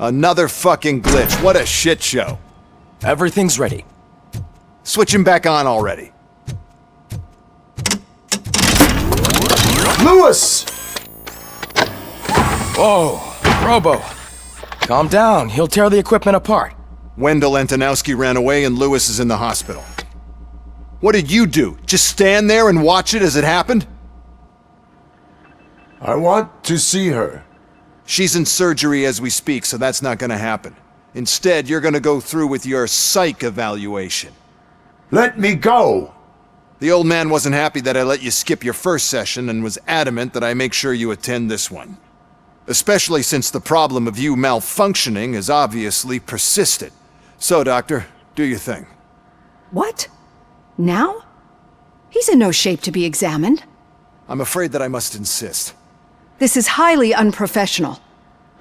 Another fucking glitch. What a shit show. Everything's ready. Switch him back on already. Lewis! Whoa, Robo. Calm down, he'll tear the equipment apart. Wendell Antonowski ran away and Lewis is in the hospital. What did you do? Just stand there and watch it as it happened? I want to see her. She's in surgery as we speak, so that's not gonna happen. Instead, you're gonna go through with your psych evaluation. Let me go! The old man wasn't happy that I let you skip your first session and was adamant that I make sure you attend this one. Especially since the problem of you malfunctioning has obviously persisted. So, Doctor, do your thing. What? Now? He's in no shape to be examined. I'm afraid that I must insist. This is highly unprofessional.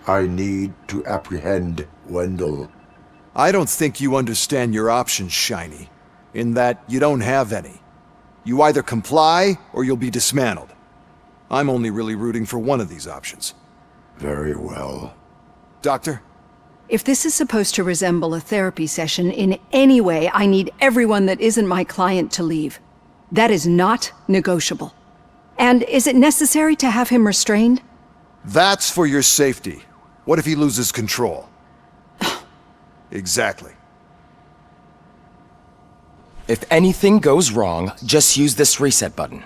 I need to apprehend Wendell. I don't think you understand your options, Shiny, in that you don't have any. You either comply or you'll be dismantled. I'm only really rooting for one of these options. Very well. Doctor? If this is supposed to resemble a therapy session in any way, I need everyone that isn't my client to leave. That is not negotiable. And is it necessary to have him restrained? That's for your safety. What if he loses control? Exactly. If anything goes wrong, just use this reset button.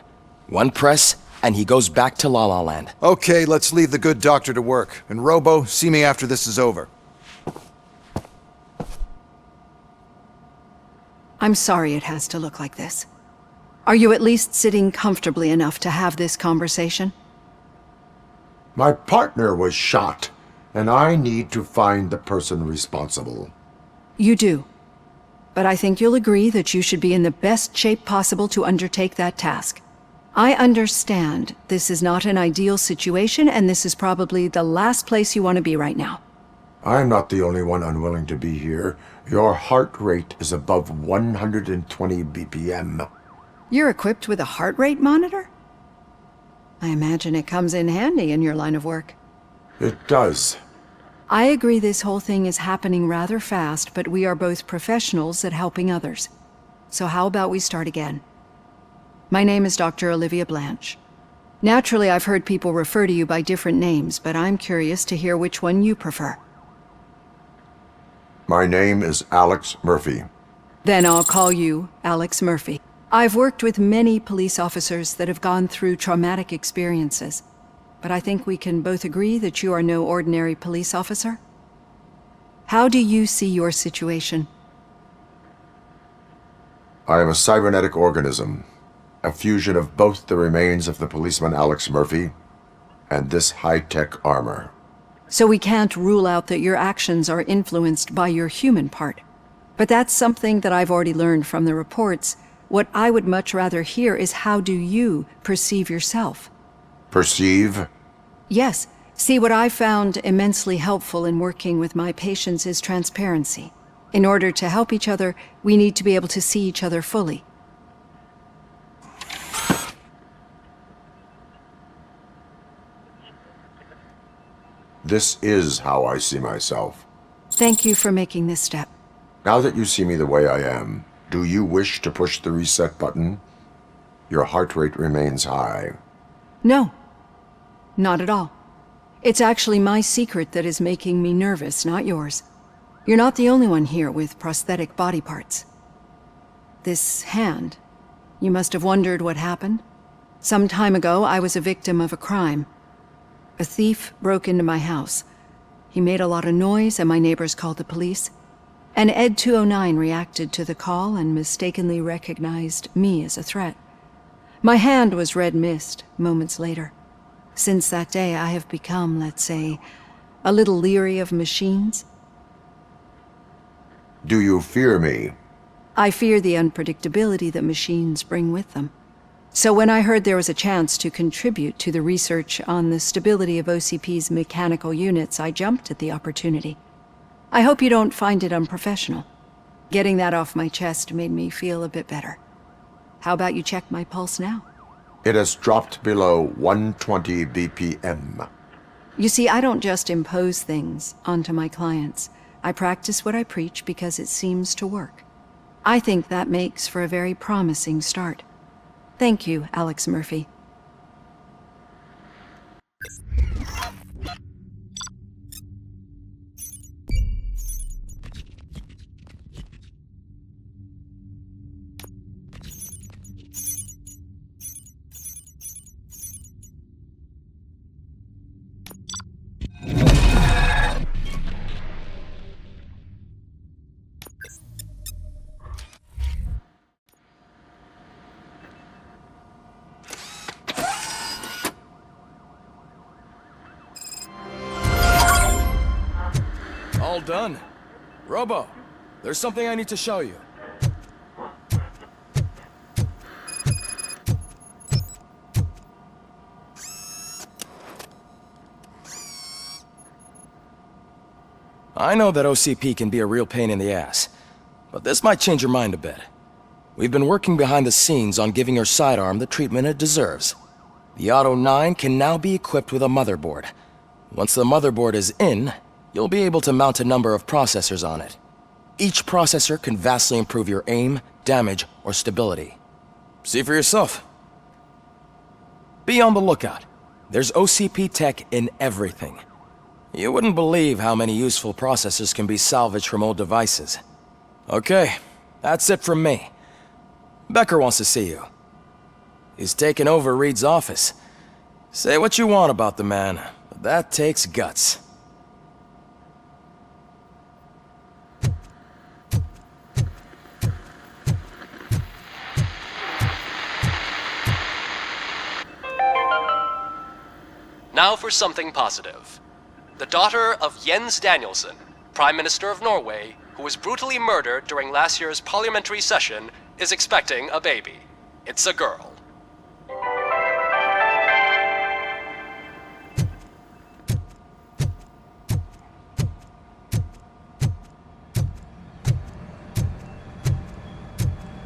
One press, and he goes back to La La Land. Okay, let's leave the good doctor to work. And Robo, see me after this is over. I'm sorry it has to look like this. Are you at least sitting comfortably enough to have this conversation? My partner was shot, and I need to find the person responsible. You do. But I think you'll agree that you should be in the best shape possible to undertake that task. I understand this is not an ideal situation, and this is probably the last place you want to be right now. I'm not the only one unwilling to be here. Your heart rate is above 120 BPM. You're equipped with a heart rate monitor? I imagine it comes in handy in your line of work. It does. I agree this whole thing is happening rather fast, but we are both professionals at helping others. So how about we start again? My name is Dr. Olivia Blanche. Naturally, I've heard people refer to you by different names, but I'm curious to hear which one you prefer. My name is Alex Murphy. Then I'll call you Alex Murphy. I've worked with many police officers that have gone through traumatic experiences, but I think we can both agree that you are no ordinary police officer. How do you see your situation? I am a cybernetic organism, a fusion of both the remains of the policeman Alex Murphy and this high-tech armor. So we can't rule out that your actions are influenced by your human part. But that's something that I've already learned from the reports. What I would much rather hear is how do you perceive yourself? Perceive? Yes. See, what I found immensely helpful in working with my patients is transparency. In order to help each other, we need to be able to see each other fully. This is how I see myself. Thank you for making this step. Now that you see me the way I am, do you wish to push the reset button? Your heart rate remains high. No, not at all. It's actually my secret that is making me nervous, not yours. You're not the only one here with prosthetic body parts. This hand, you must have wondered what happened. Some time ago, I was a victim of a crime. A thief broke into my house. He made a lot of noise and my neighbors called the police. And Ed 209 reacted to the call and mistakenly recognized me as a threat. My hand was red mist moments later. Since that day, I have become, let's say, a little leery of machines. Do you fear me? I fear the unpredictability that machines bring with them. So when I heard there was a chance to contribute to the research on the stability of OCP's mechanical units, I jumped at the opportunity. I hope you don't find it unprofessional. Getting that off my chest made me feel a bit better. How about you check my pulse now? It has dropped below 120 BPM. You see, I don't just impose things onto my clients. I practice what I preach because it seems to work. I think that makes for a very promising start. Thank you, Alex Murphy. All done. Robo, there's something I need to show you. I know that OCP can be a real pain in the ass, but this might change your mind a bit. We've been working behind the scenes on giving her sidearm the treatment it deserves. The Auto 9 can now be equipped with a motherboard. Once the motherboard is in, you'll be able to mount a number of processors on it. Each processor can vastly improve your aim, damage, or stability. See for yourself. Be on the lookout. There's OCP tech in everything. You wouldn't believe how many useful processors can be salvaged from old devices. Okay, that's it from me. Becker wants to see you. He's taken over Reed's office. Say what you want about the man, but that takes guts. Now for something positive. The daughter of Jens Danielson, Prime Minister of Norway, who was brutally murdered during last year's parliamentary session, is expecting a baby. It's a girl.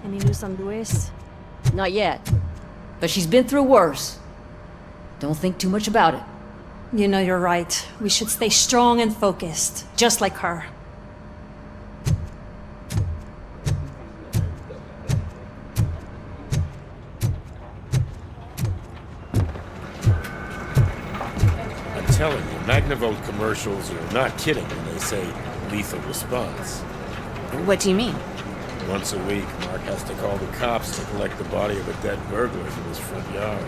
Any news on Luis? Not yet. But she's been through worse. Don't think too much about it. You know you're right. We should stay strong and focused, just like her. I'm telling you, Magnavolt commercials are not kidding when they say lethal response. What do you mean? Once a week, Mark has to call the cops to collect the body of a dead burglar from his front yard.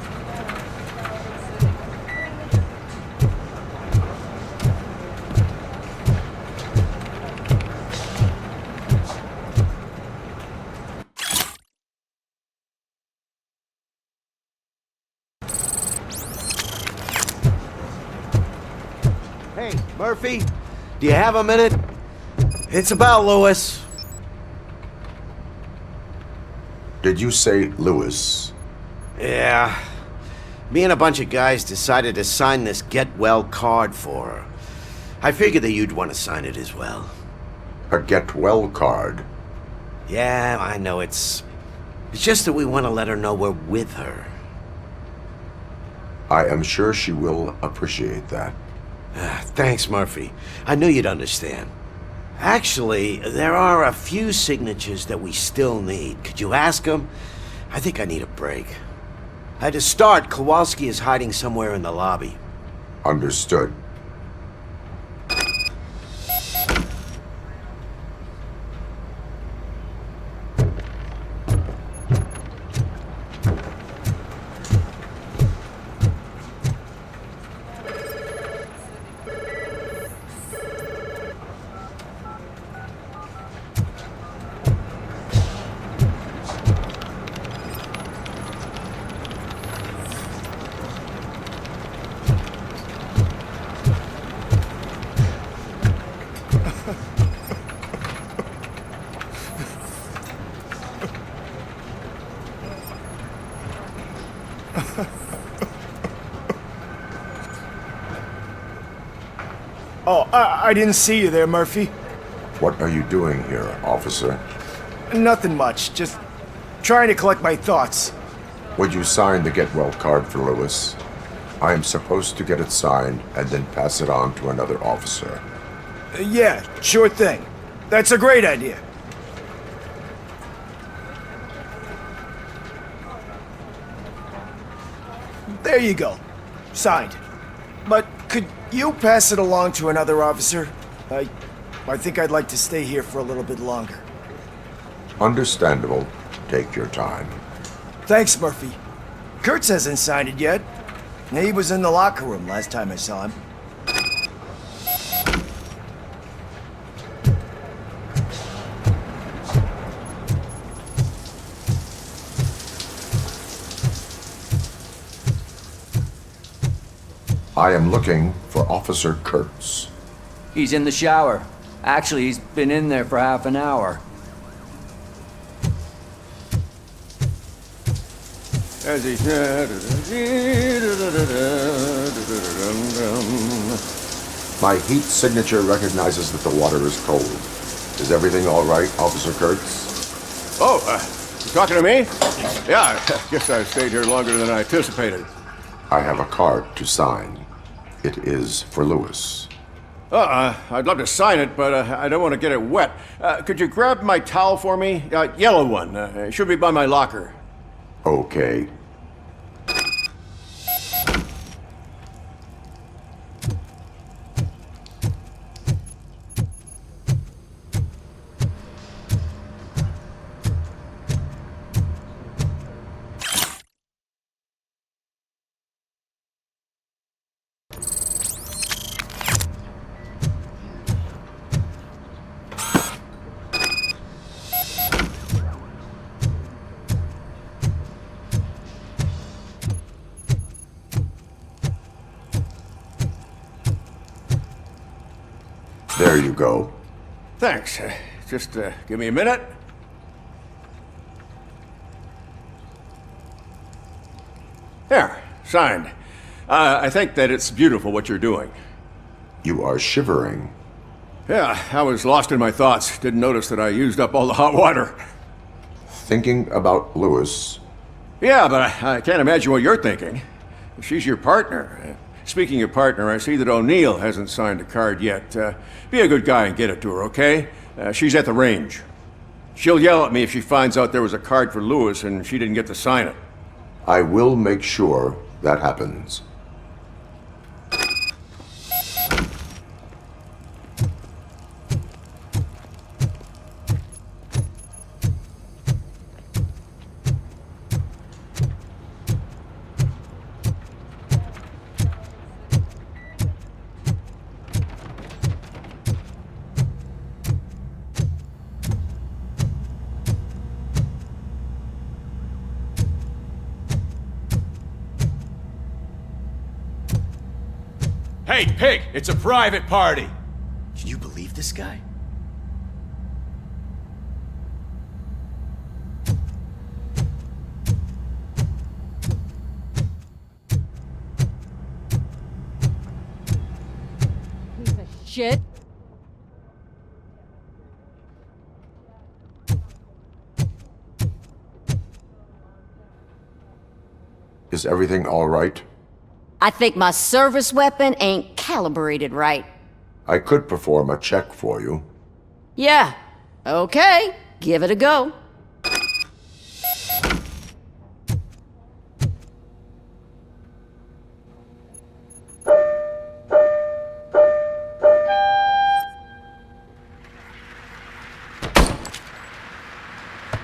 Hey, Murphy, do you have a minute? It's about Lewis. Did you say Lewis? Yeah. Me and a bunch of guys decided to sign this get well card for her. I figured that you'd want to sign it as well. A get well card? Yeah, I know it's just that we want to let her know we're with her. I am sure she will appreciate that. Thanks, Murphy. I knew you'd understand. Actually, there are a few signatures that we still need. Could you ask them? I think I need a break. To start, Kowalski is hiding somewhere in the lobby. Understood. Oh, I didn't see you there, Murphy. What are you doing here, officer? Nothing much, just trying to collect my thoughts. Would you sign the get well card for Lewis? I am supposed to get it signed and then pass it on to another officer. Yeah, sure thing. That's a great idea. There you go. Signed. But could you pass it along to another officer? I think I'd like to stay here for a little bit longer. Understandable. Take your time. Thanks, Murphy. Kurtz hasn't signed it yet. He was in the locker room last time I saw him. I am looking for Officer Kurtz. He's in the shower. Actually, he's been in there for half an hour. My heat signature recognizes that the water is cold. Is everything all right, Officer Kurtz? Oh, you talking to me? Yeah, I guess I stayed here longer than I anticipated. I have a card to sign. It is for Lewis. I'd love to sign it, but I don't want to get it wet. Could you grab my towel for me? Yellow one. It should be by my locker. Okay. There you go. Thanks. Just give me a minute. There, signed. I think that it's beautiful what you're doing. You are shivering. Yeah, I was lost in my thoughts. Didn't notice that I used up all the hot water. Thinking about Lewis. Yeah, but I can't imagine what you're thinking. She's your partner. Speaking of partner, I see that O'Neill hasn't signed a card yet. Be a good guy and get it to her, okay? She's at the range. She'll yell at me if she finds out there was a card for Lewis and she didn't get to sign it. I will make sure that happens. Hey, Pig! It's a private party! Can you believe this guy? Piece of shit. Is everything all right? I think my service weapon ain't calibrated right. I could perform a check for you. Yeah. Okay. Give it a go.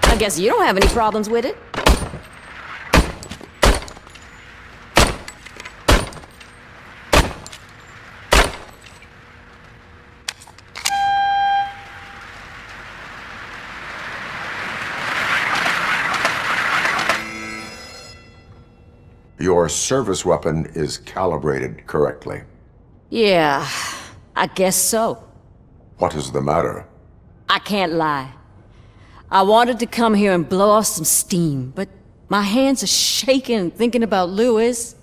I guess you don't have any problems with it. Your service weapon is calibrated correctly. Yeah, I guess so. What is the matter? I can't lie. I wanted to come here and blow off some steam, but my hands are shaking thinking about Lewis.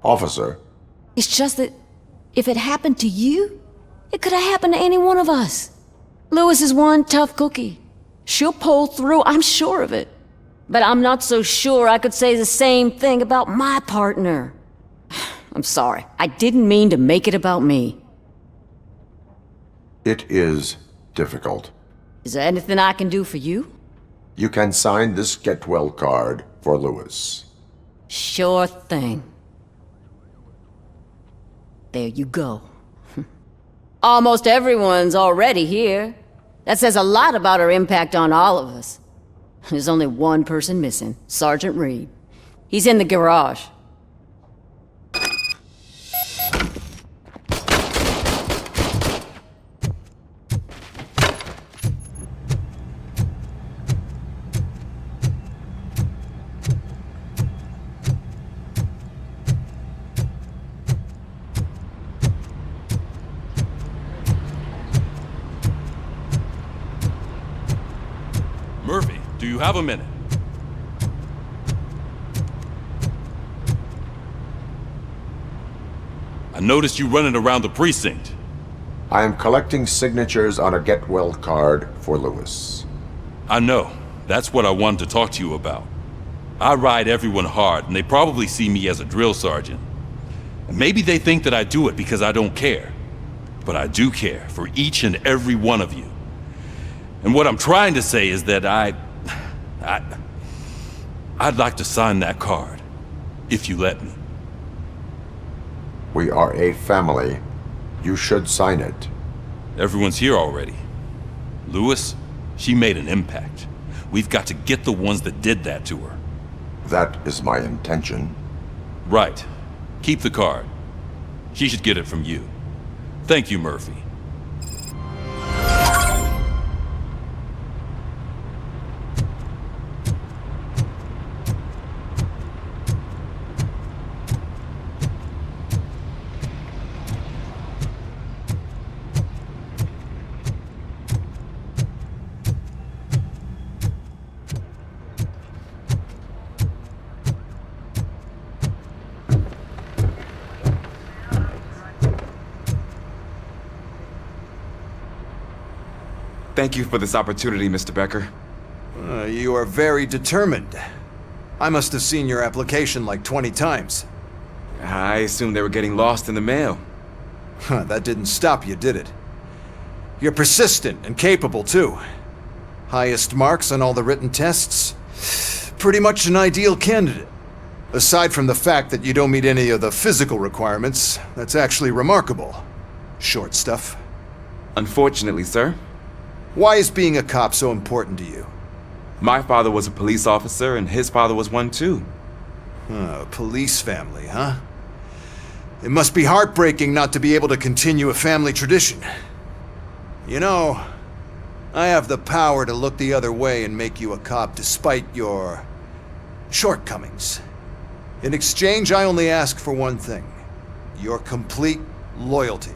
Officer, It's just that if it happened to you, it could have happened to any one of us. Lewis is one tough cookie. She'll pull through, I'm sure of it. But I'm not so sure I could say the same thing about my partner. I'm sorry. I didn't mean to make it about me. It is difficult. Is there anything I can do for you? You can sign this get well card for Lewis. Sure thing. There you go. Almost everyone's already here. That says a lot about her impact on all of us. There's only one person missing, Sergeant Reed. He's in the garage. Murphy, do you have a minute? I noticed you running around the precinct. I am collecting signatures on a get well card for Lewis. I know. That's what I wanted to talk to you about. I ride everyone hard, and they probably see me as a drill sergeant. And maybe they think that I do it because I don't care. But I do care for each and every one of you. And what I'm trying to say is that I'd like to sign that card, if you let me. We are a family. You should sign it. Everyone's here already. Lewis, she made an impact. We've got to get the ones that did that to her. That is my intention. Right. Keep the card. She should get it from you. Thank you, Murphy. Thank you for this opportunity, Mr. Becker. You are very determined. I must have seen your application like 20 times. I assumed they were getting lost in the mail. That didn't stop you, did it? You're persistent and capable, too. Highest marks on all the written tests. Pretty much an ideal candidate. Aside from the fact that you don't meet any of the physical requirements, that's actually remarkable. Short stuff. Unfortunately, sir. Why is being a cop so important to you? My father was a police officer, and his father was one too. A police family, huh? It must be heartbreaking not to be able to continue a family tradition. You know, I have the power to look the other way and make you a cop despite your shortcomings. In exchange, I only ask for one thing. Your complete loyalty.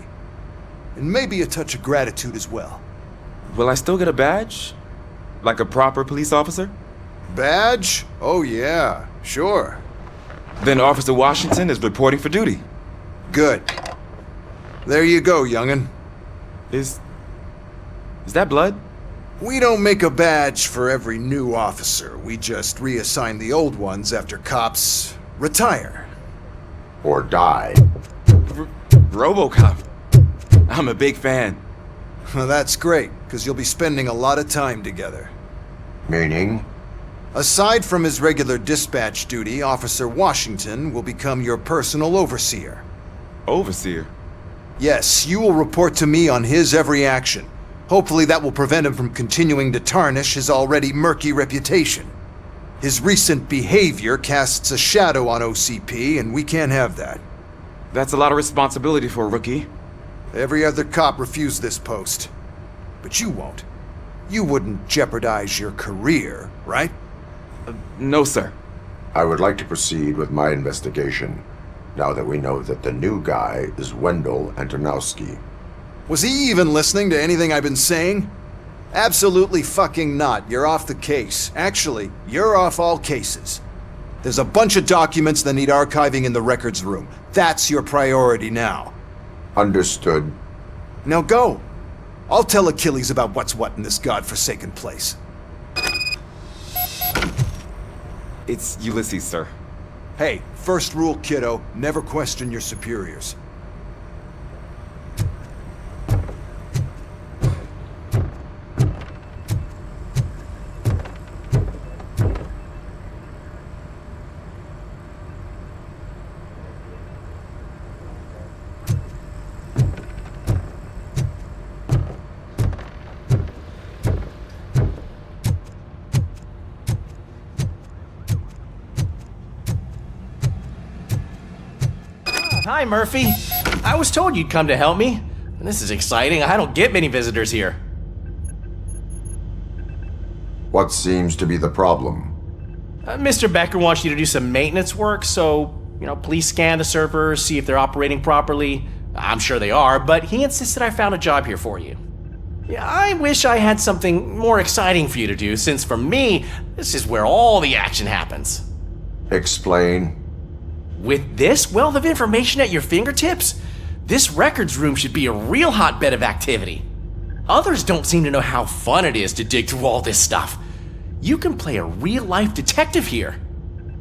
And maybe a touch of gratitude as well. Will I still get a badge? Like a proper police officer? Badge? Oh yeah, sure. Then Officer Washington is reporting for duty. Good. There you go, young'un. Is that blood? We don't make a badge for every new officer. We just reassign the old ones after cops retire. Or die. Robocop. I'm a big fan. Well, that's great, because you'll be spending a lot of time together. Meaning? Aside from his regular dispatch duty, Officer Washington will become your personal overseer. Overseer? Yes, you will report to me on his every action. Hopefully that will prevent him from continuing to tarnish his already murky reputation. His recent behavior casts a shadow on OCP, and we can't have that. That's a lot of responsibility for a rookie. Every other cop refused this post. But you won't. You wouldn't jeopardize your career, right? No, sir. I would like to proceed with my investigation, now that we know that the new guy is Wendell Antonowski. Was he even listening to anything I've been saying? Absolutely fucking not. You're off the case. Actually, you're off all cases. There's a bunch of documents that need archiving in the records room. That's your priority now. Understood. Now go. I'll tell Achilles about what's what in this godforsaken place. It's Ulysses, sir. Hey, first rule, kiddo, never question your superiors. Hi, Murphy. I was told you'd come to help me. This is exciting. I don't get many visitors here. What seems to be the problem? Mr. Becker wants you to do some maintenance work, so, please scan the servers, see if they're operating properly. I'm sure they are, but he insisted I found a job here for you. Yeah, I wish I had something more exciting for you to do, since for me, this is where all the action happens. Explain. With this wealth of information at your fingertips, this records room should be a real hotbed of activity. Others don't seem to know how fun it is to dig through all this stuff. You can play a real-life detective here.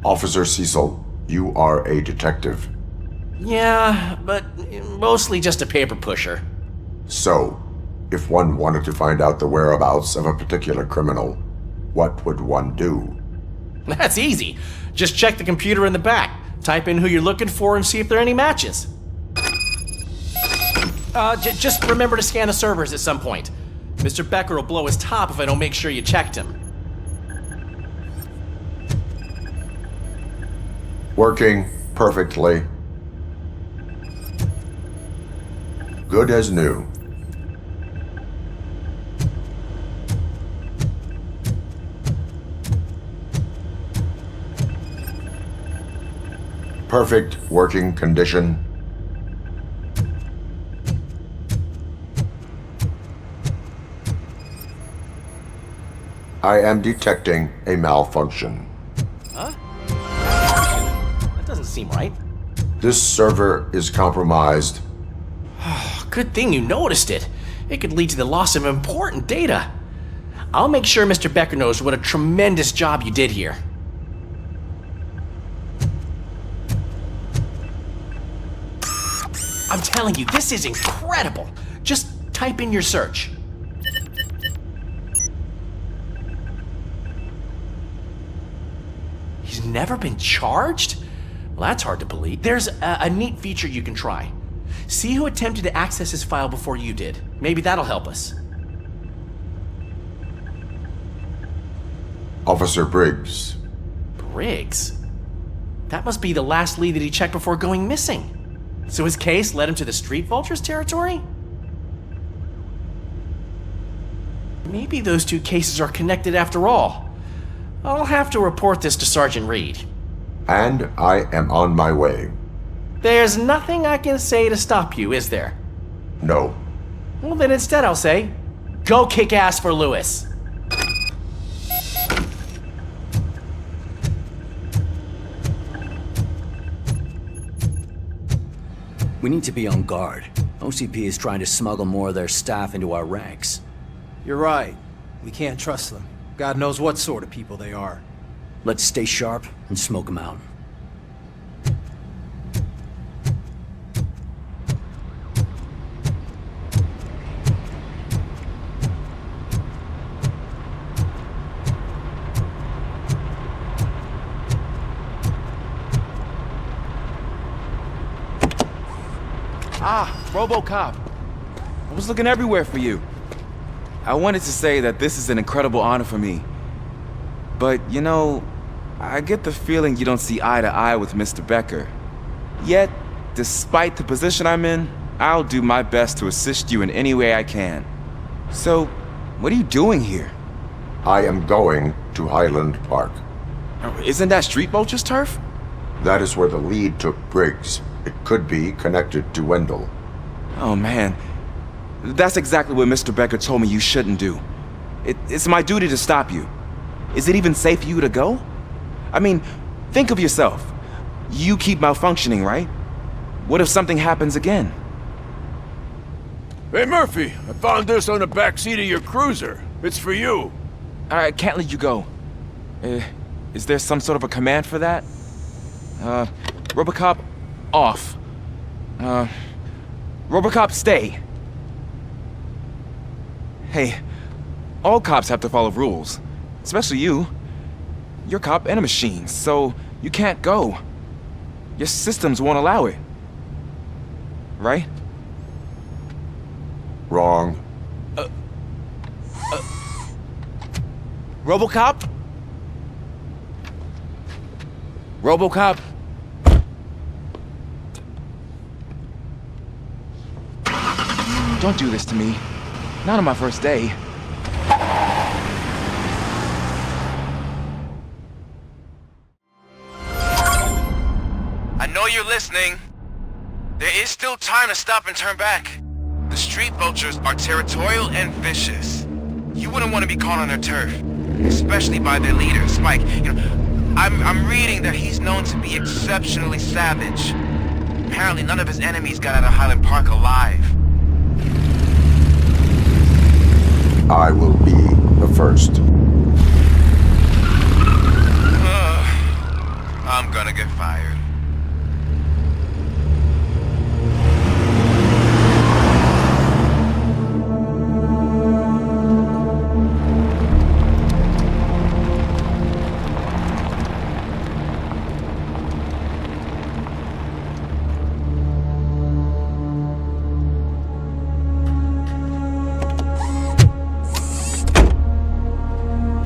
Officer Cecil, you are a detective. Yeah, but mostly just a paper pusher. So, if one wanted to find out the whereabouts of a particular criminal, what would one do? That's easy. Just check the computer in the back. Type in who you're looking for and see if there are any matches. Just remember to scan the servers at some point. Mr. Becker will blow his top if I don't make sure you checked him. Working perfectly. Good as new. Perfect working condition. I am detecting a malfunction. Huh? That doesn't seem right. This server is compromised. Good thing you noticed it. It could lead to the loss of important data. I'll make sure Mr. Becker knows what a tremendous job you did here. I'm telling you, this is incredible. Just type in your search. He's never been charged? Well, that's hard to believe. There's a neat feature you can try. See who attempted to access his file before you did. Maybe that'll help us. Officer Briggs. Briggs? That must be the last lead that he checked before going missing. So his case led him to the Street Vultures territory? Maybe those two cases are connected after all. I'll have to report this to Sergeant Reed. And I am on my way. There's nothing I can say to stop you, is there? No. Well, then instead I'll say, go kick ass for Lewis. We need to be on guard. OCP is trying to smuggle more of their staff into our ranks. You're right. We can't trust them. God knows what sort of people they are. Let's stay sharp and smoke them out. Robocop. I was looking everywhere for you. I wanted to say that this is an incredible honor for me. But, I get the feeling you don't see eye to eye with Mr. Becker. Yet, despite the position I'm in, I'll do my best to assist you in any way I can. So, what are you doing here? I am going to Highland Park. Isn't that Street Vulture's turf? That is where the lead took Briggs. It could be connected to Wendell. Oh man, that's exactly what Mr. Becker told me you shouldn't do. It's my duty to stop you. Is it even safe for you to go? I mean, think of yourself. You keep malfunctioning, right? What if something happens again? Hey Murphy, I found this on the back seat of your cruiser. It's for you. I can't let you go. Is there some sort of a command for that? Robocop, off. Robocop, stay. Hey, all cops have to follow rules. Especially you. You're a cop and a machine, so you can't go. Your systems won't allow it. Right? Wrong. Robocop? Robocop? Don't do this to me. Not on my first day. I know you're listening. There is still time to stop and turn back. The street vultures are territorial and vicious. You wouldn't want to be caught on their turf, especially by their leader, Spike. I'm reading that he's known to be exceptionally savage. Apparently none of his enemies got out of Highland Park alive. I will be the first. I'm gonna get fired.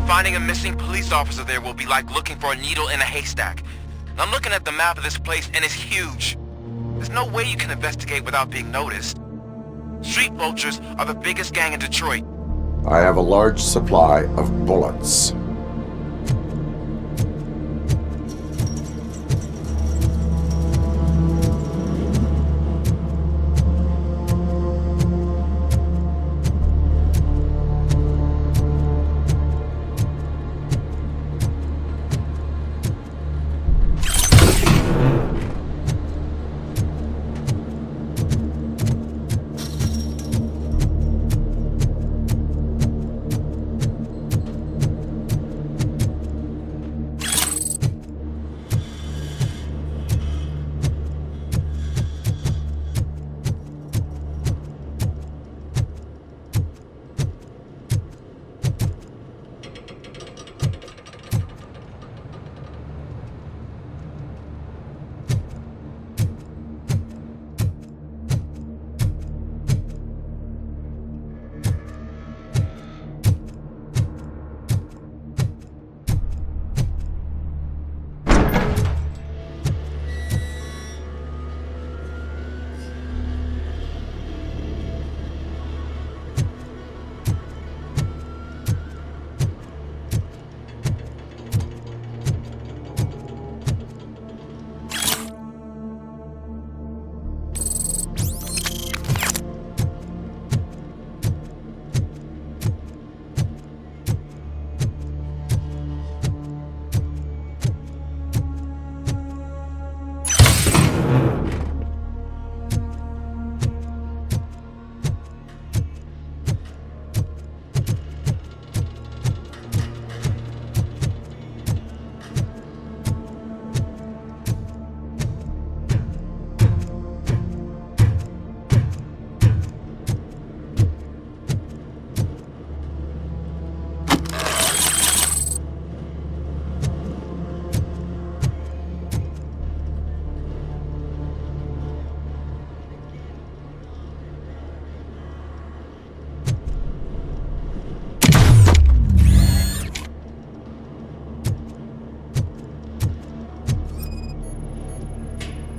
Finding a missing police officer there will be like looking for a needle in a haystack. I'm looking at the map of this place and it's huge. There's no way you can investigate without being noticed. Street vultures are the biggest gang in Detroit. I have a large supply of bullets.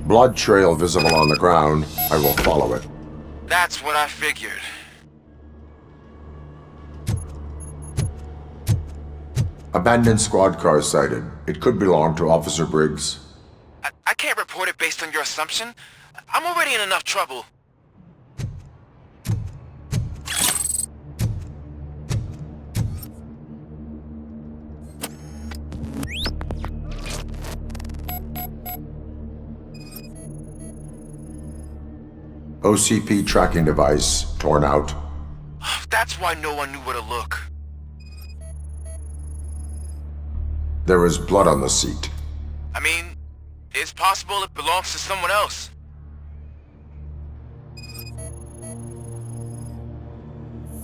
Blood trail visible on the ground. I will follow it. That's what I figured. Abandoned squad car sighted. It could belong to Officer Briggs. I can't report it based on your assumption. I'm already in enough trouble. OCP tracking device torn out. That's why no one knew where to look. There is blood on the seat. I mean, It's possible it belongs to someone else.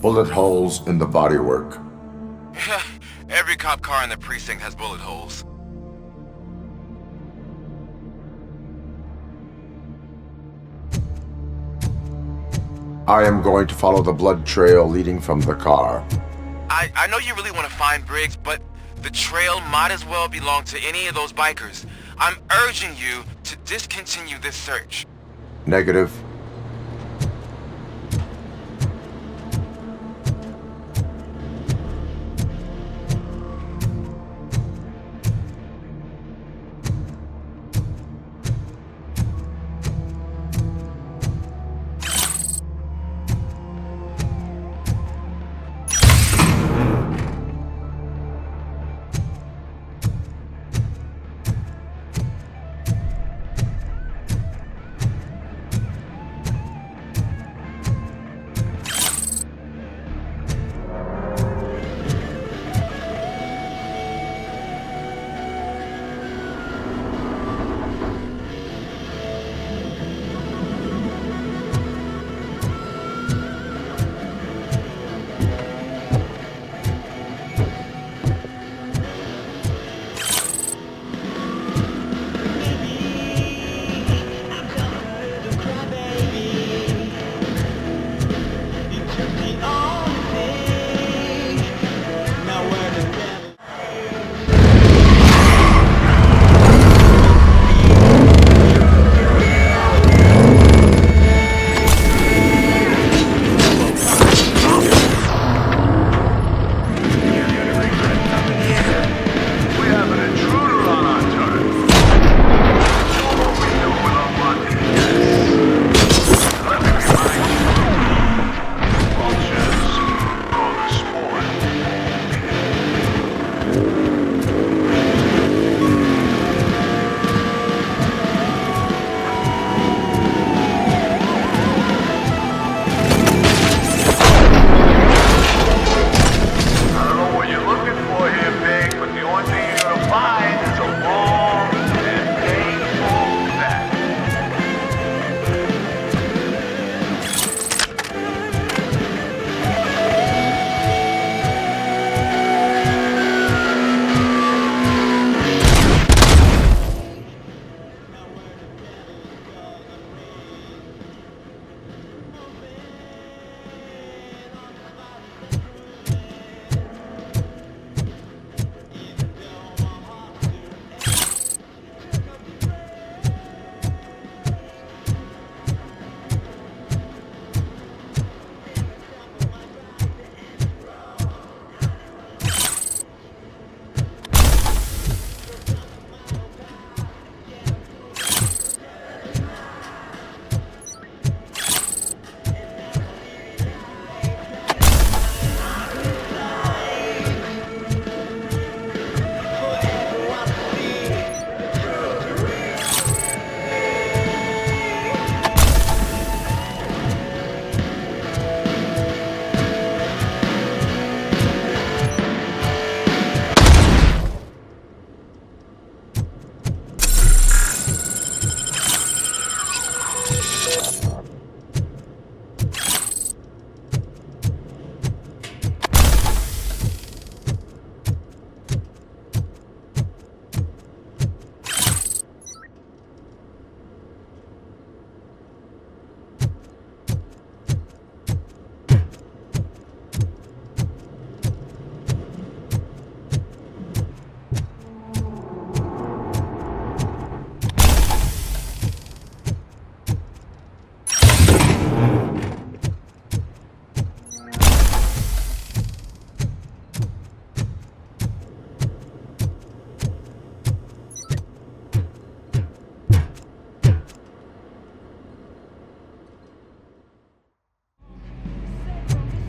Bullet holes in the bodywork. Every cop car in the precinct has bullet holes. I am going to follow the blood trail leading from the car. I know you really want to find Briggs, but the trail might as well belong to any of those bikers. I'm urging you to discontinue this search. Negative.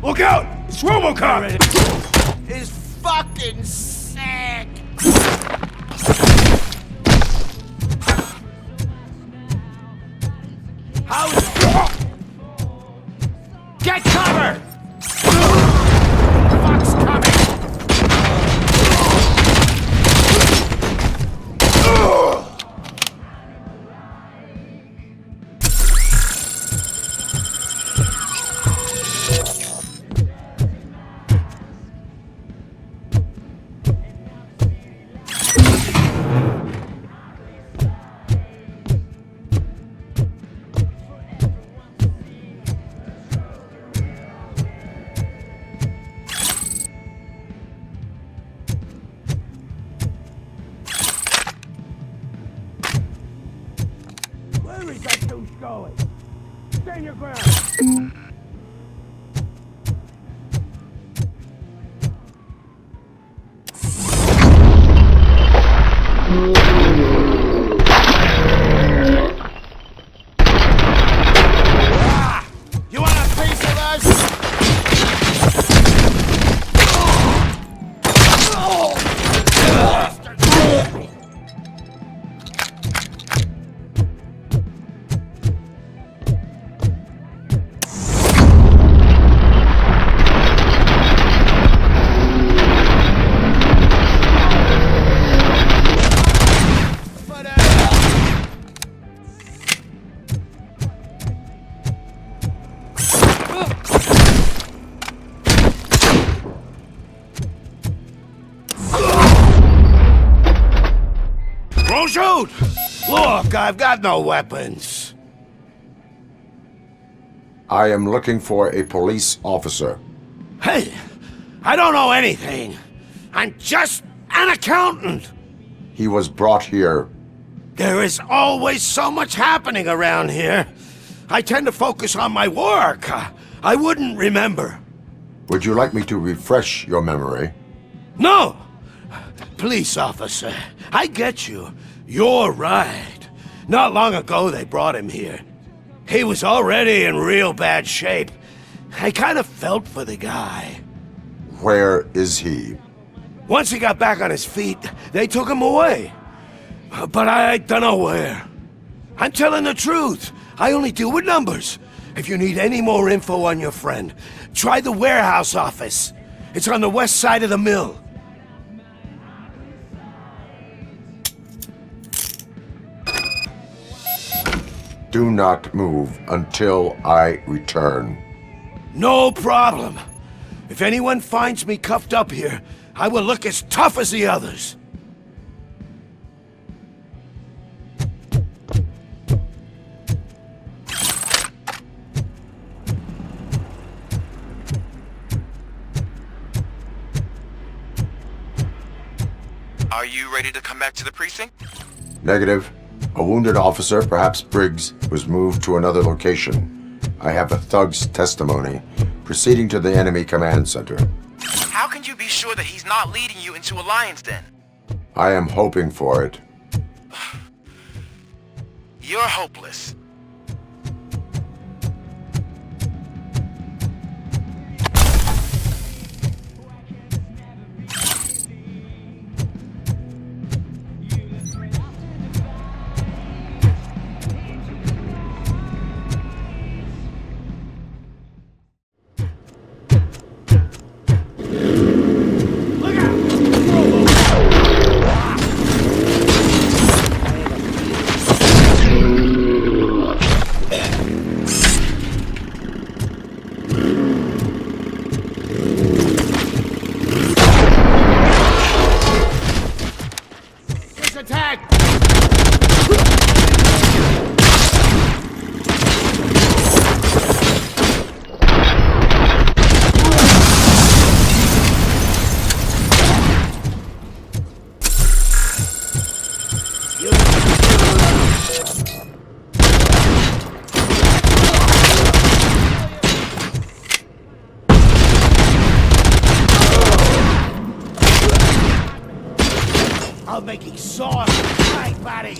Look out! It's Robocop! Is fucking sick! Get cover! Fuck's coming! Stand your ground! You want a piece of us? Don't shoot! Look, I've got no weapons. I am looking for a police officer. Hey, I don't know anything. I'm just an accountant. He was brought here. There is always so much happening around here. I tend to focus on my work. I wouldn't remember. Would you like me to refresh your memory? No! Police officer, I get you. You're right. Not long ago they brought him here. He was already in real bad shape. I kind of felt for the guy. Where is he? Once he got back on his feet, they took him away. But I don't know where. I'm telling the truth. I only deal with numbers. If you need any more info on your friend, try the warehouse office. It's on the west side of the mill. Do not move until I return. No problem. If anyone finds me cuffed up here, I will look as tough as the others. Are you ready to come back to the precinct? Negative. A wounded officer, perhaps Briggs, was moved to another location. I have a thug's testimony, proceeding to the enemy command center. How can you be sure that he's not leading you into a lion's den? I am hoping for it. You're hopeless. I'm making sauce right, buddy.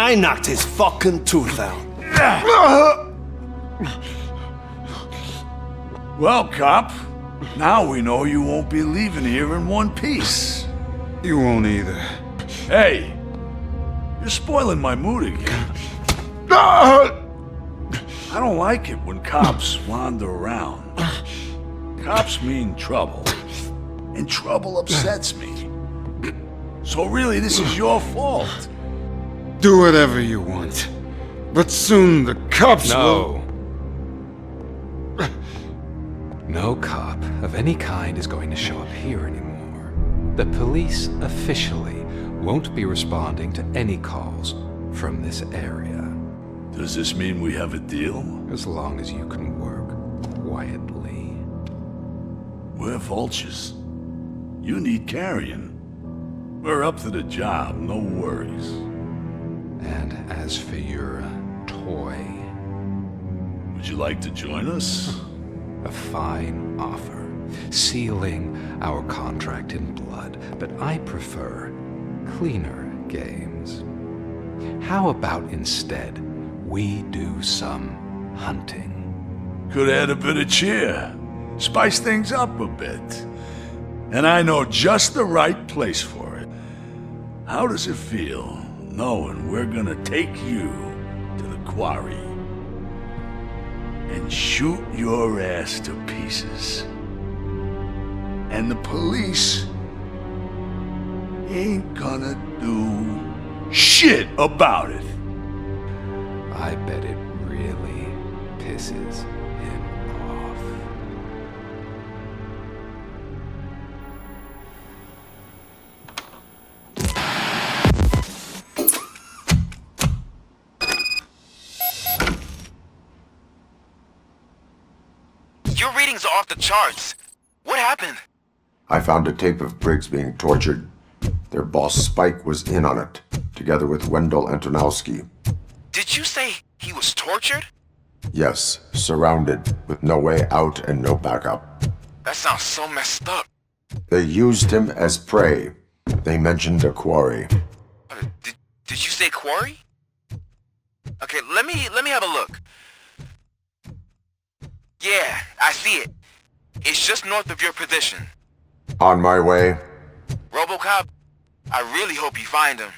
I knocked his fucking tooth out. Well, cop, now we know you won't be leaving here in one piece. You won't either. Hey, you're spoiling my mood again. I don't like it when cops wander around. Cops mean trouble, and trouble upsets me. So really, this is your fault. Do whatever you want. But soon the cops will... No cop of any kind is going to show up here anymore. The police officially won't be responding to any calls from this area. Does this mean we have a deal? As long as you can work quietly. We're vultures. You need carrion. We're up to the job, no worries. And as for your toy... Would you like to join us? A fine offer, sealing our contract in blood, but I prefer cleaner games. How about instead we do some hunting? Could add a bit of cheer, spice things up a bit. And I know just the right place for it. How does it feel knowing we're gonna take you to the quarry and shoot your ass to pieces? And the police ain't gonna do shit about it. I bet it really pisses him off. Your readings are off the charts. What happened? I found a tape of Briggs being tortured. Their boss Spike was in on it, together with Wendell Antonowski. Did you say he was tortured? Yes, surrounded, with no way out and no backup. That sounds so messed up. They used him as prey. They mentioned a quarry. Did you say quarry? Okay, let me have a look. Yeah, I see it. It's just north of your position. On my way. Robocop, I really hope you find him.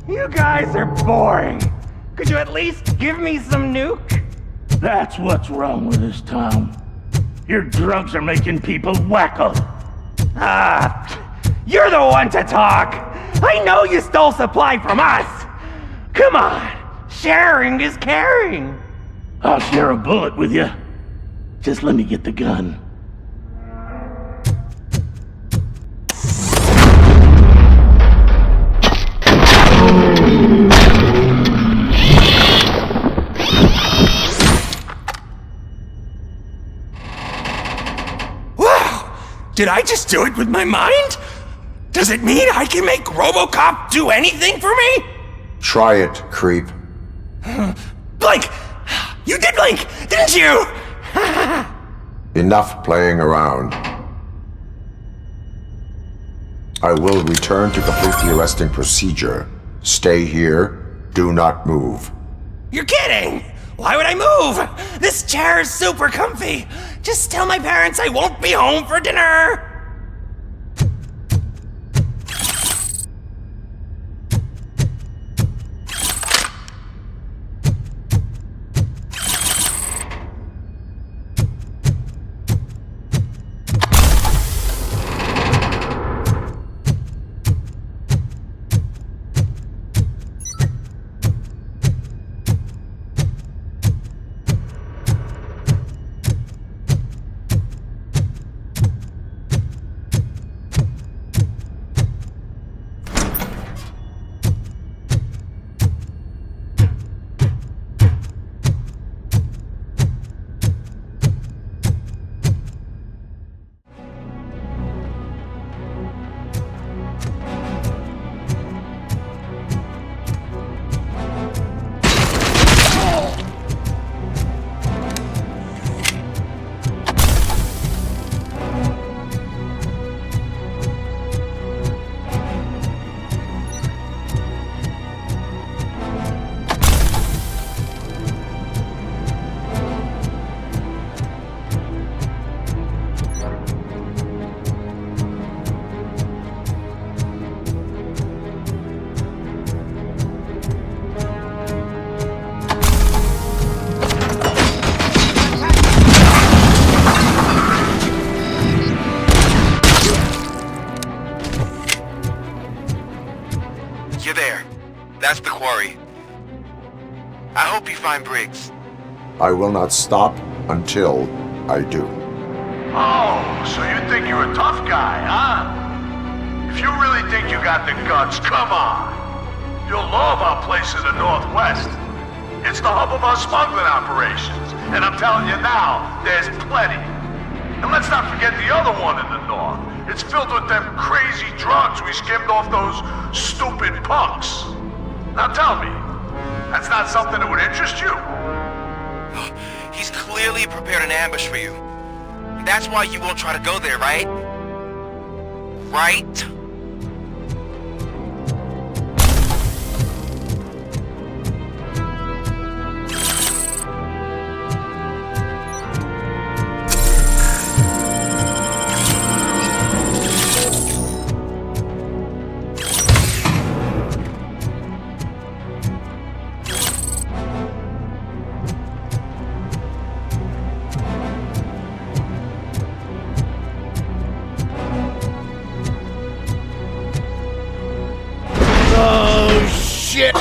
You guys are boring. Could you at least give me some nuke? That's what's wrong with this town. Your drugs are making people wacko. You're the one to talk. I know you stole supply from us. Come on, sharing is caring. I'll share a bullet with you. Just let me get the gun. Did I just do it with my mind? Does it mean I can make Robocop do anything for me? Try it, creep. Blink! You did blink, didn't you? Enough playing around. I will return to complete the arresting procedure. Stay here. Do not move. You're kidding! Why would I move? This chair is super comfy. Just tell my parents I won't be home for dinner. You're there. That's the quarry. I hope you find Briggs. I will not stop until I do. Oh, so you think you're a tough guy, huh? If you really think you got the guts, come on. You'll love our place in the Northwest. It's the hub of our smuggling operations. And I'm telling you now, there's plenty. And let's not forget the other one in the north. It's filled with them crazy drugs we skimmed off those stupid punks. Now tell me, that's not something that would interest you? He's clearly prepared an ambush for you. That's why you won't try to go there, right? Right? Shit!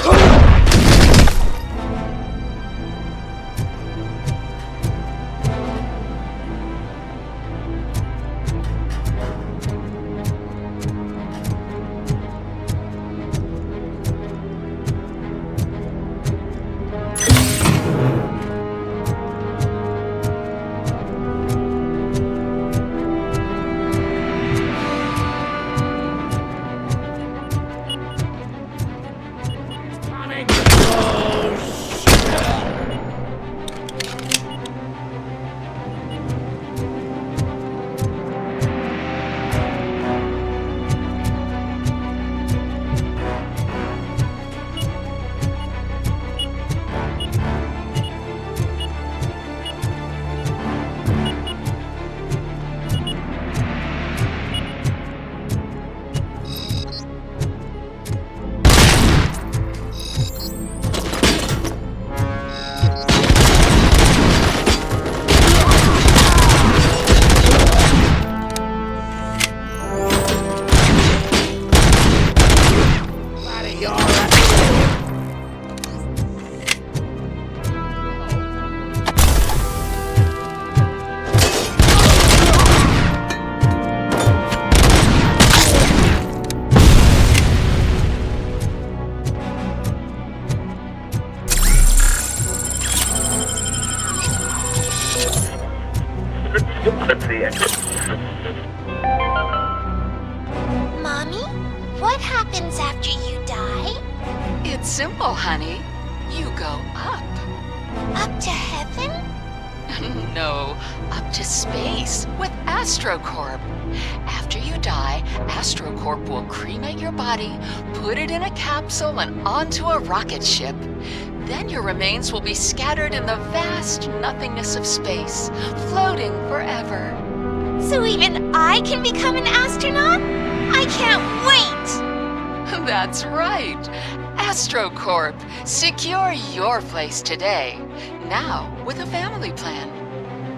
What happens after you die? It's simple, honey. You go up. Up to heaven? No, up to space with AstroCorp. After you die, AstroCorp will cremate your body, put it in a capsule and onto a rocket ship. Then your remains will be scattered in the vast nothingness of space, floating forever. So even I can become an astronaut? I can't wait! That's right. AstroCorp. Secure your place today. Now with a family plan.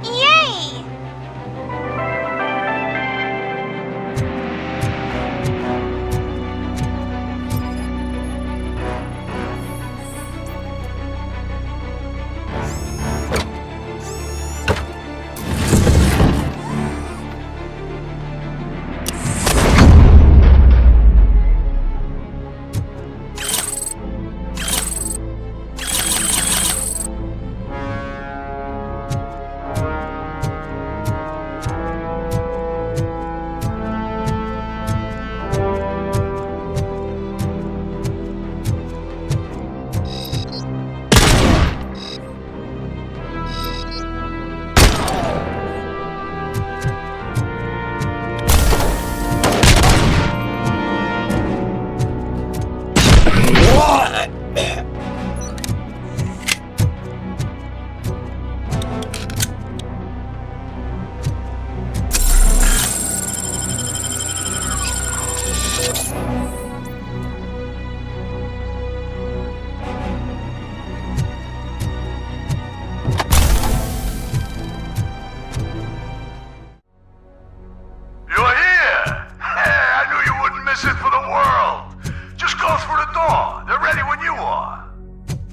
Yay!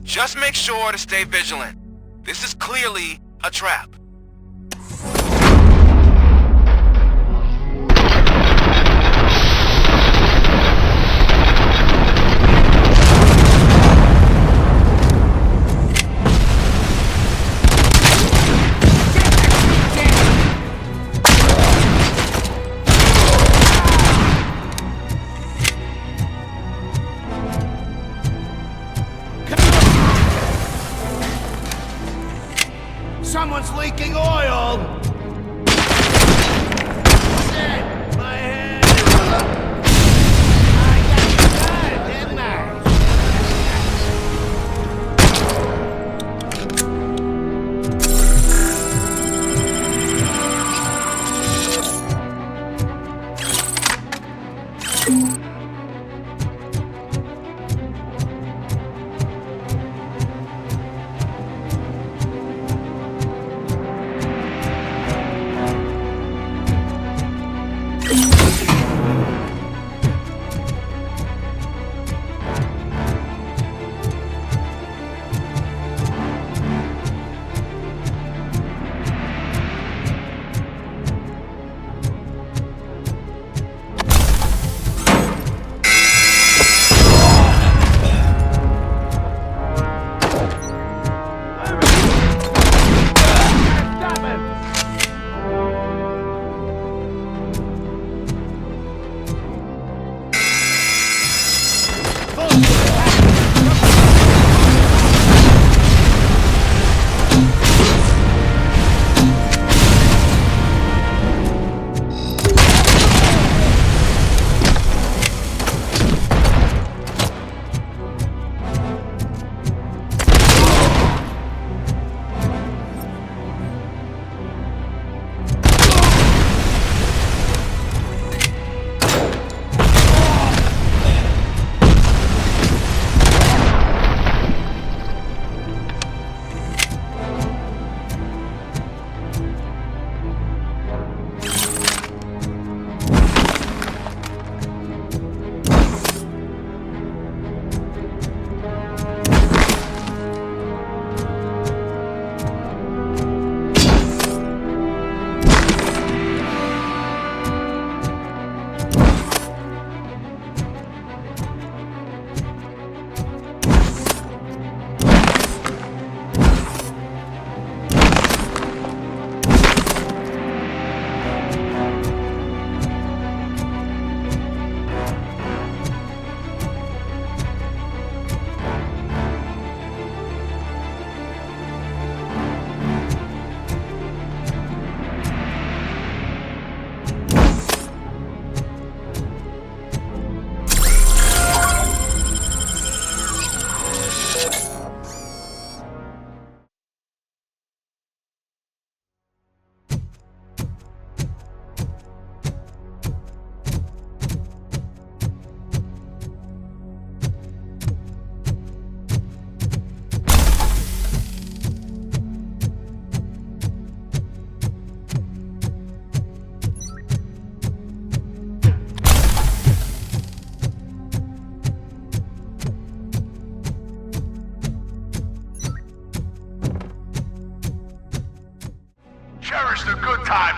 Just make sure to stay vigilant. This is clearly a trap. Someone's leaking!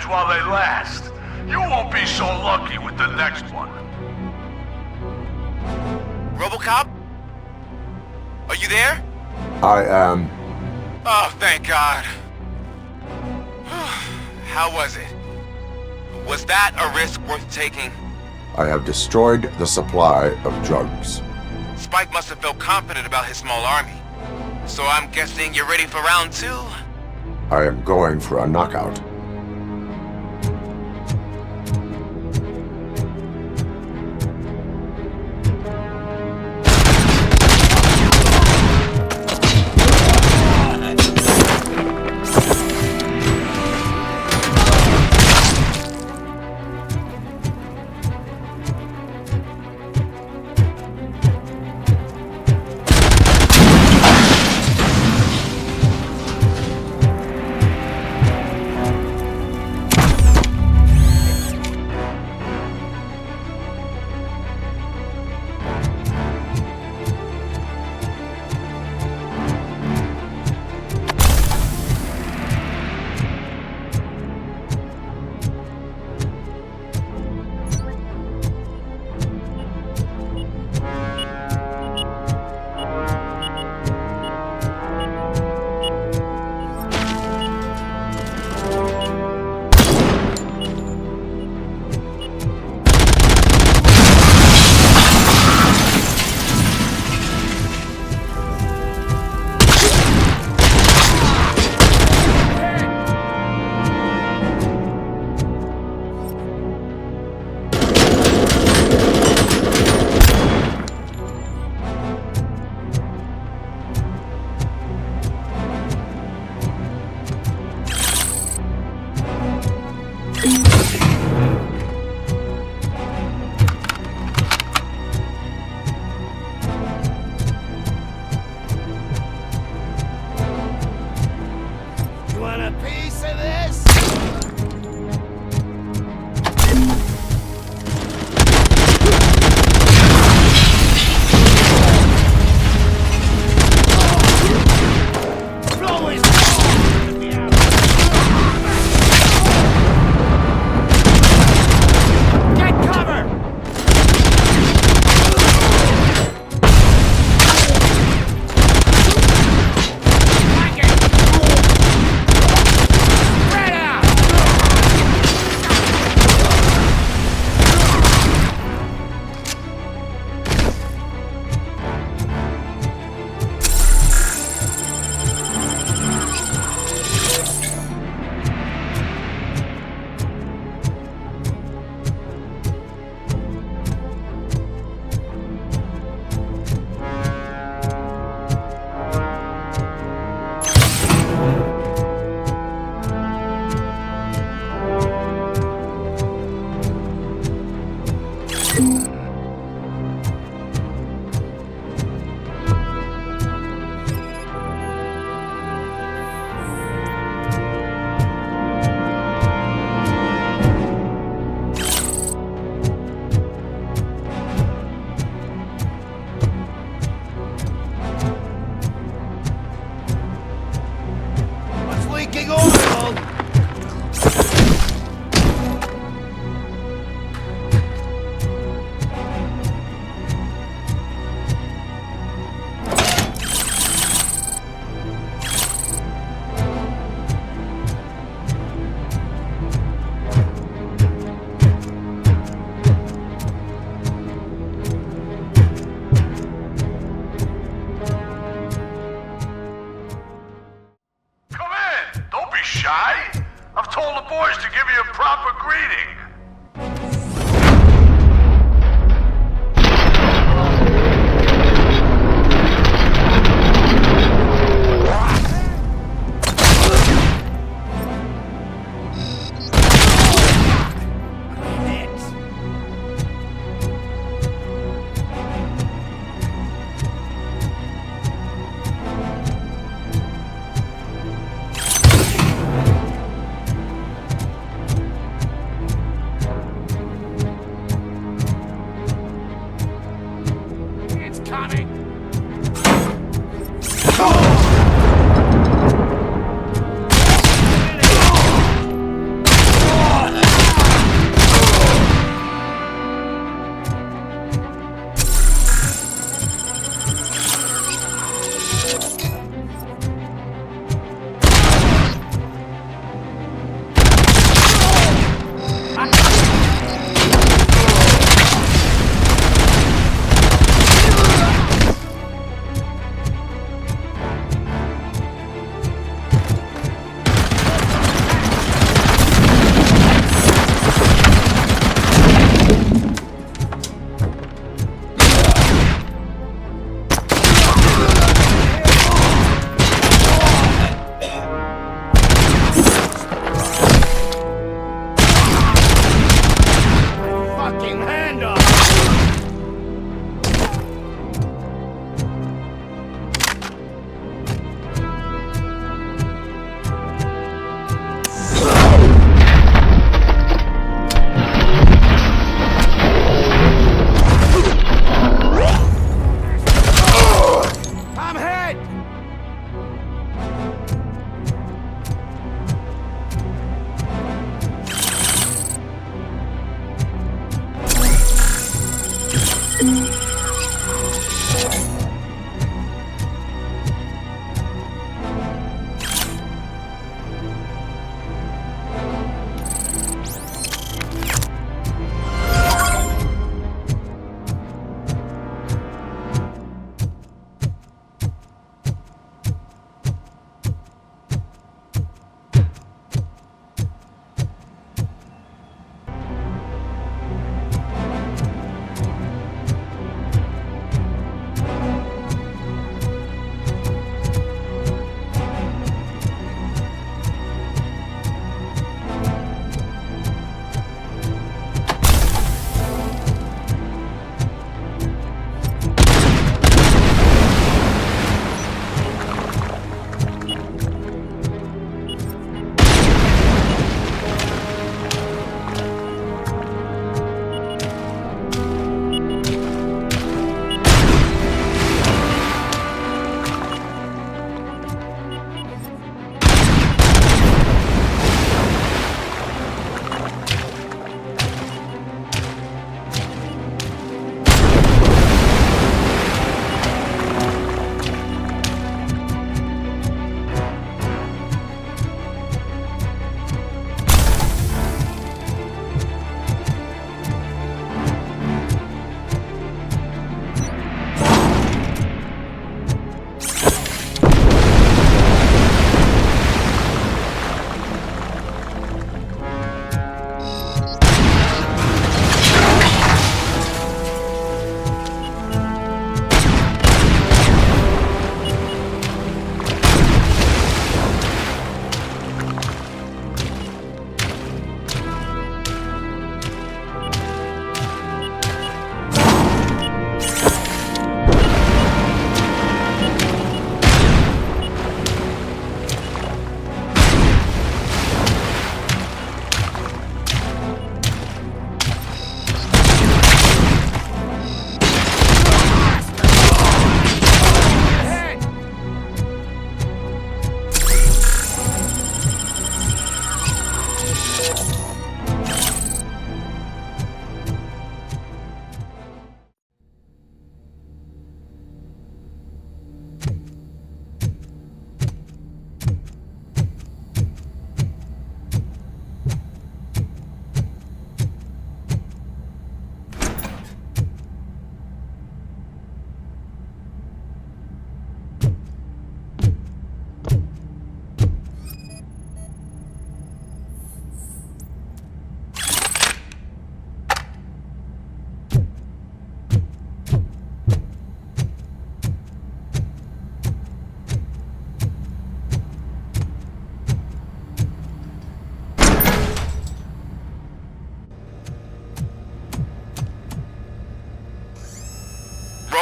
while they last. You won't be so lucky with the next one. Robocop? Are you there? I am. Oh, thank God. How was it? Was that a risk worth taking? I have destroyed the supply of drugs. Spike must have felt confident about his small army. So I'm guessing you're ready for round 2? I am going for a knockout.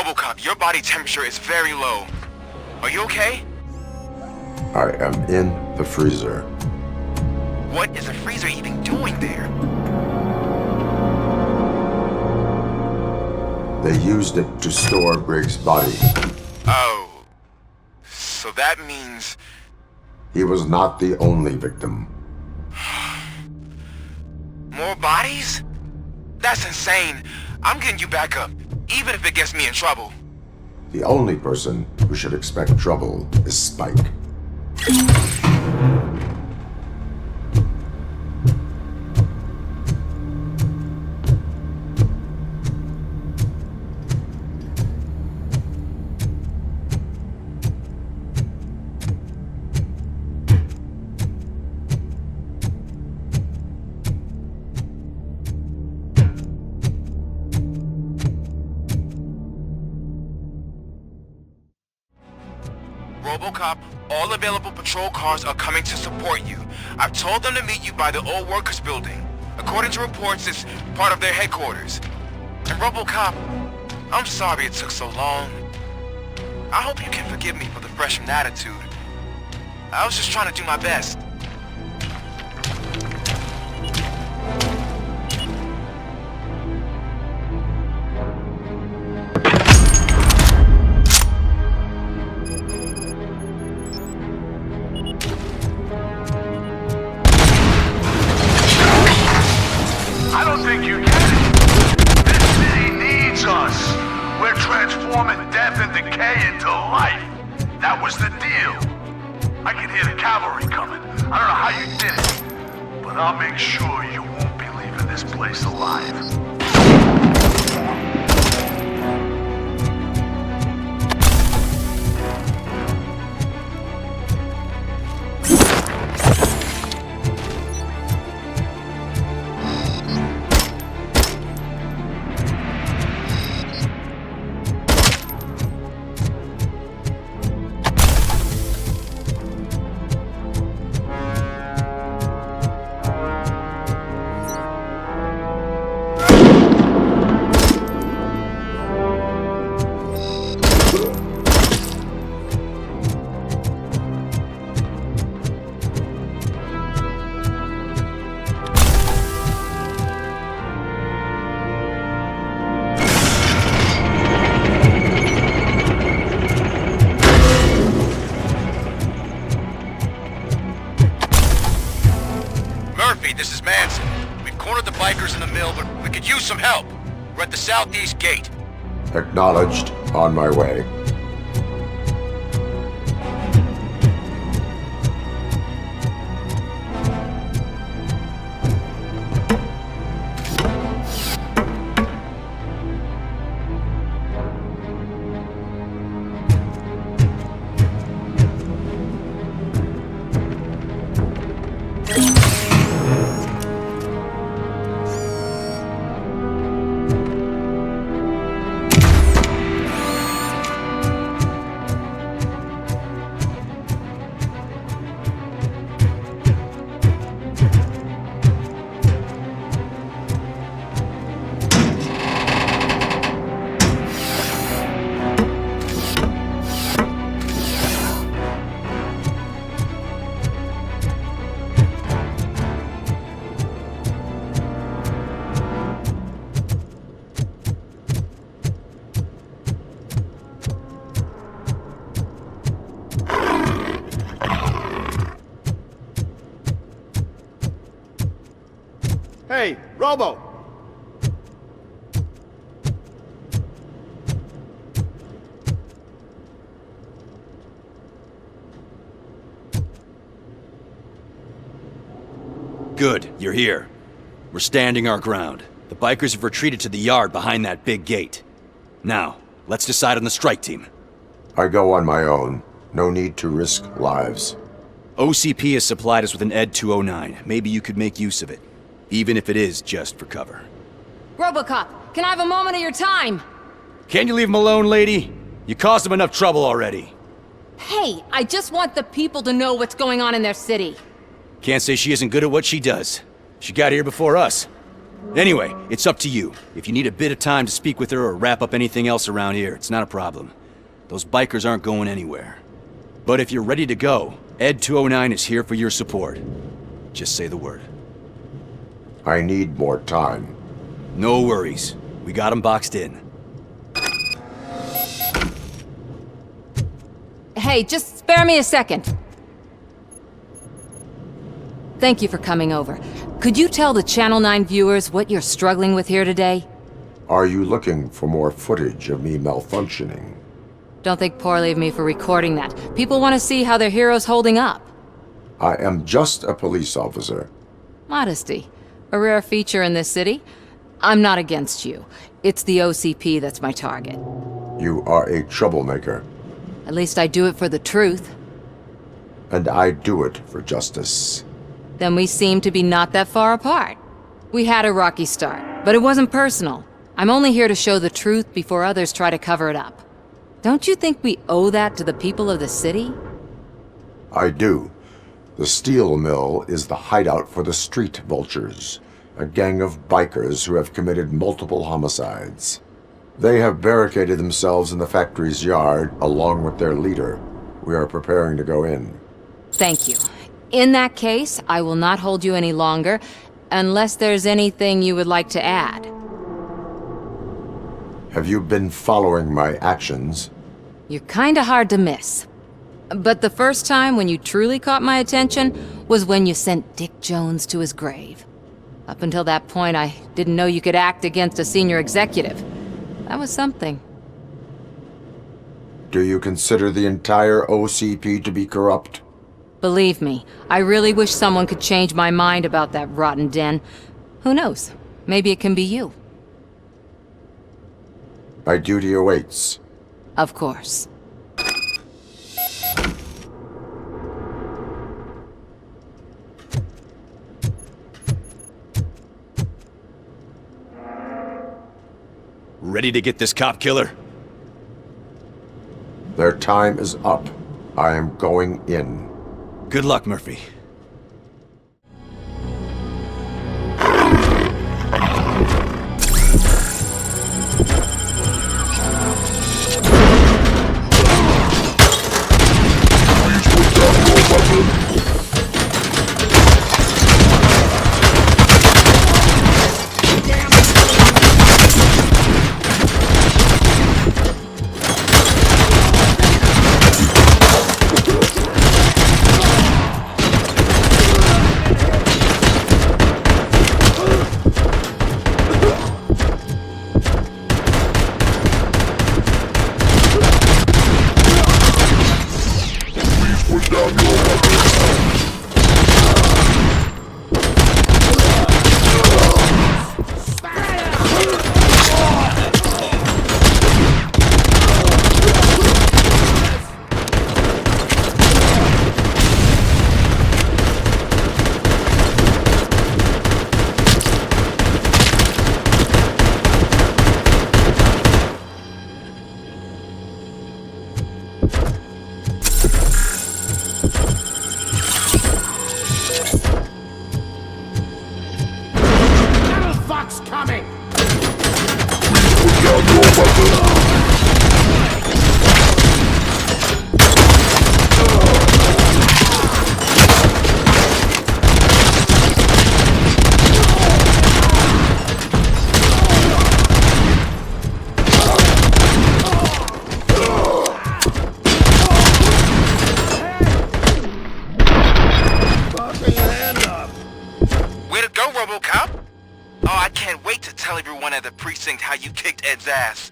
Robocop, your body temperature is very low. Are you okay? I am in the freezer. What is the freezer even doing there? They used it to store Briggs' body. Oh. So that means... He was not the only victim. More bodies? That's insane. I'm getting you back up, even if it gets me in trouble. The only person who should expect trouble is Spike. Robocop, all available patrol cars are coming to support you. I've told them to meet you by the old workers building. According to reports, it's part of their headquarters. And Robocop, I'm sorry it took so long. I hope you can forgive me for the freshman attitude. I was just trying to do my best. I don't think you get it. This city needs us. We're transforming death and decay into life. That was the deal. I can hear the cavalry coming. I don't know how you did it, but I'll make sure you won't be leaving this place alive. This is Manson. We've cornered the bikers in the mill, but we could use some help. We're at the southeast gate. Acknowledged. On my way. Hey, Robo! Good, you're here. We're standing our ground. The bikers have retreated to the yard behind that big gate. Now, let's decide on the strike team. I go on my own. No need to risk lives. OCP has supplied us with an ED 209. Maybe you could make use of it. Even if it is just for cover. Robocop, can I have a moment of your time? Can't you leave him alone, lady? You caused him enough trouble already. Hey, I just want the people to know what's going on in their city. Can't say she isn't good at what she does. She got here before us. Anyway, it's up to you. If you need a bit of time to speak with her or wrap up anything else around here, it's not a problem. Those bikers aren't going anywhere. But if you're ready to go, Ed 209 is here for your support. Just say the word. I need more time. No worries. We got him boxed in. Hey, just spare me a second. Thank you for coming over. Could you tell the Channel 9 viewers what you're struggling with here today? Are you looking for more footage of me malfunctioning? Don't think poorly of me for recording that. People want to see how their hero's holding up. I am just a police officer. Modesty. A rare feature in this city. I'm not against you. It's the OCP that's my target. You are a troublemaker. At least I do it for the truth. And I do it for justice. Then we seem to be not that far apart. We had a rocky start, but it wasn't personal. I'm only here to show the truth before others try to cover it up. Don't you think we owe that to the people of the city? I do. The steel mill is the hideout for the street vultures, a gang of bikers who have committed multiple homicides. They have barricaded themselves in the factory's yard along with their leader. We are preparing to go in. Thank you. In that case, I will not hold you any longer, unless there's anything you would like to add. Have you been following my actions? You're kinda hard to miss. But the first time when you truly caught my attention was when you sent Dick Jones to his grave. Up until that point, I didn't know you could act against a senior executive. That was something. Do you consider the entire OCP to be corrupt? Believe me, I really wish someone could change my mind about that rotten den. Who knows? Maybe it can be you. My duty awaits. Of course. Ready to get this cop killer? Their time is up. I am going in. Good luck, Murphy. Robocop? Oh, I can't wait to tell everyone at the precinct how you kicked Ed's ass.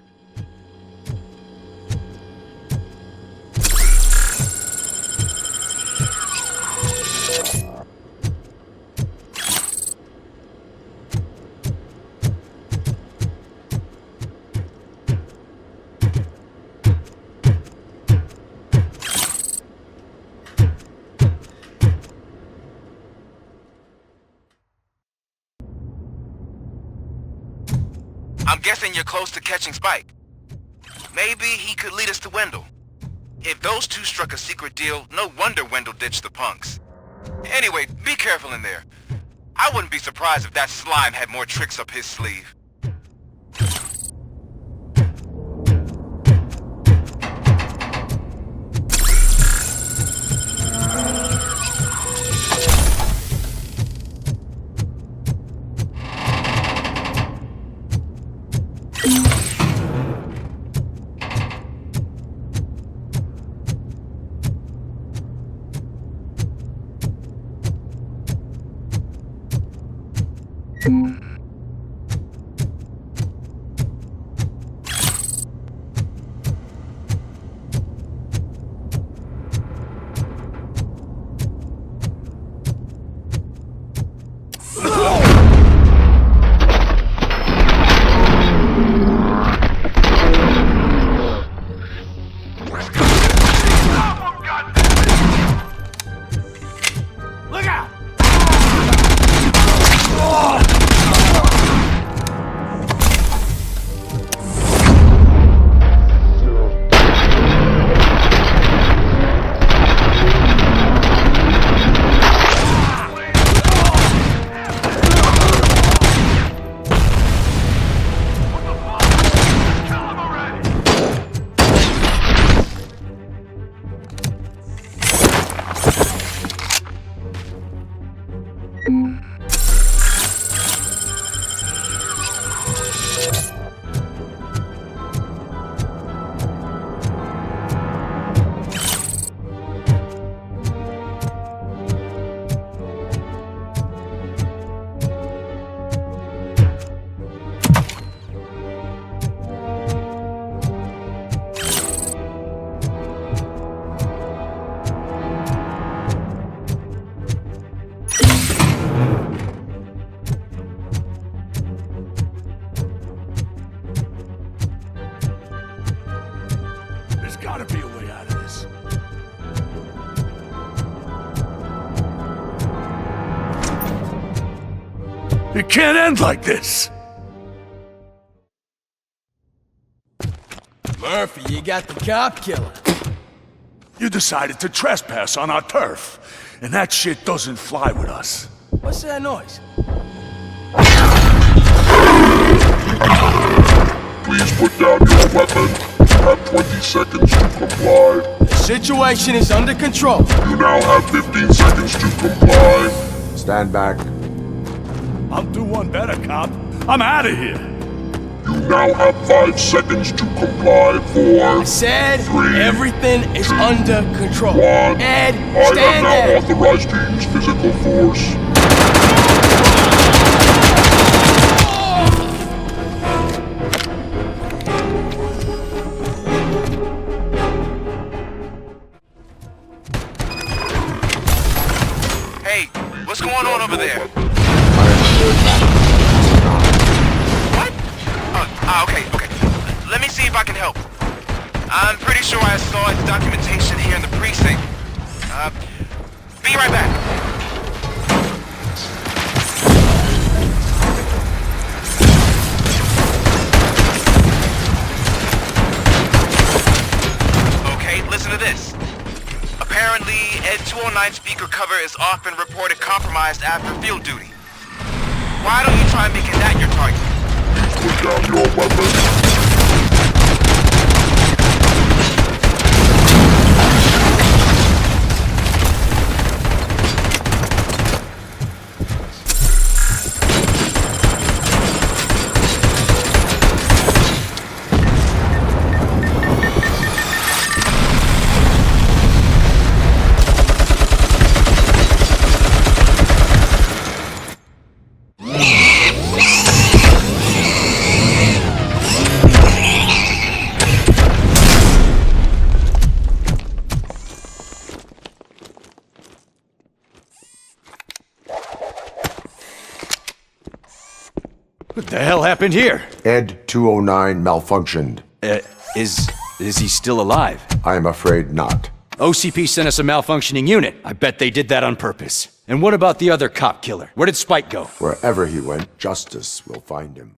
I'm guessing you're close to catching Spike. Maybe he could lead us to Wendell. If those two struck a secret deal, no wonder Wendell ditched the punks. Anyway, be careful in there. I wouldn't be surprised if that slime had more tricks up his sleeve. There's gotta be a way out of this. It can't end like this! Murphy, you got the cop killer. You decided to trespass on our turf, and that shit doesn't fly with us. What's that noise? Please put down your weapon. You have 20 seconds to comply. The situation is under control. You now have 15 seconds to comply. Stand back. I'll do one better, cop. I'm out of here. You now have 5 seconds to comply. 4, I said 3, everything is under control. 1. Ed, I stand am now there. authorized to use physical force. Hey, what's going on over there? What? Okay. Let me see if I can help. I'm pretty sure I saw its documentation here in the precinct. Be right back. Okay, listen to this. Apparently, Ed 209 speaker cover is often reported compromised after field duty. Why don't you try making that your target? Put down your weapon. What the hell happened here? Ed 209 malfunctioned. Is he still alive? I am afraid not. OCP sent us a malfunctioning unit. I bet they did that on purpose. And what about the other cop killer? Where did Spike go? Wherever he went, justice will find him.